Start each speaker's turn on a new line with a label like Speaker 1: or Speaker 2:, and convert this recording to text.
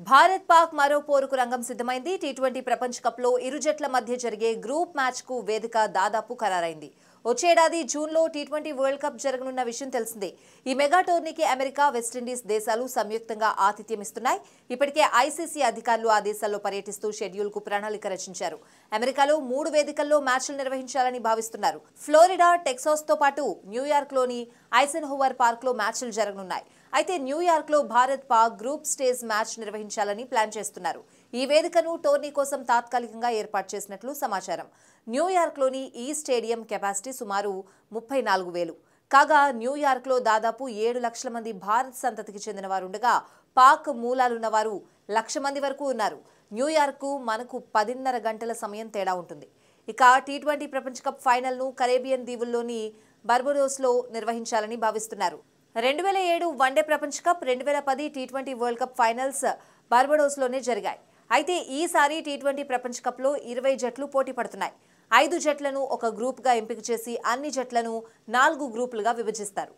Speaker 1: భారత్ పాక్ మరో పోరుకు రంగం సిద్ధమైంది. టీ20 ప్రపంచ కప్ లో ఇరు జట్ల మధ్య జరిగే గ్రూప్ మ్యాచ్ కు వేదిక దాదాపు ఖరారైంది. వచ్చేడాది జూన్లో టీ20 వరల్డ్ కప్ జరగనున్న విషయం తెలిసిందే. ఈ మెగా టోర్నీకి అమెరికా, వెస్టిండీస్ దేశాలు సంయుక్తంగా ఆతిథ్యం ఇస్తున్నాయి. ఇప్పటికే ఐసీసీ అధికారులు ఆ దేశాల్లో పర్యటిస్తూ షెడ్యూల్ కు ప్రణాళిక రచించారు. అమెరికాలో 3 వేదికల్లో మ్యాచ్లు నిర్వహించాలని భావిస్తున్నారు. ఫ్లోరిడా, టెక్సాస్ తో పాటు న్యూయార్క్ లోని ఐసెన్హోవర్ పార్క్ లో మ్యాచ్లు జరగనున్నాయి. అయితే న్యూయార్క్ లో Bharat Pak group stage match నిర్వహించాలని ప్లాన్ చేస్తున్నారు. ఈ వేదికను టోర్నీ కోసం తాత్కాలికంగా ఏర్పాటు చేసినట్లు సమాచారం. న్యూయార్క్ లోని ఈ స్టేడియం కెపాసిటీ సుమారు 34,000. కాగా న్యూయార్క్ లో దాదాపు 7 లక్షల మంది భారత్ సంతతికి చెందిన వారు ఉండగా పాక్ మూలాలున్న వారు 1,00,000 మంది వరకు ఉన్నారు. న్యూయార్క్ కు మనకు 10:30 గంటల సమయం తేడా ఉంటుంది. ఇక టీ20 ప్రపంచ కప్ ఫైనల్ ను కరేబియన్ దీవుల్లోని బార్బడోస్ లో నిర్వహించాలని భావిస్తున్నారు. 2007 వన్డే ప్రపంచ cup, 2010 T20 world cup finals Barbados లోనే జరిగాయి. అయితే ఈసారి టీ20 ప్రపంచ కప్ లో 20 జట్లు పోటీ పడుతున్నాయి. 5 జట్లను ఒక గ్రూప్ గా ఎంపిక చేసి అన్ని జట్లను 4 గ్రూపులుగా విభజిస్తారు.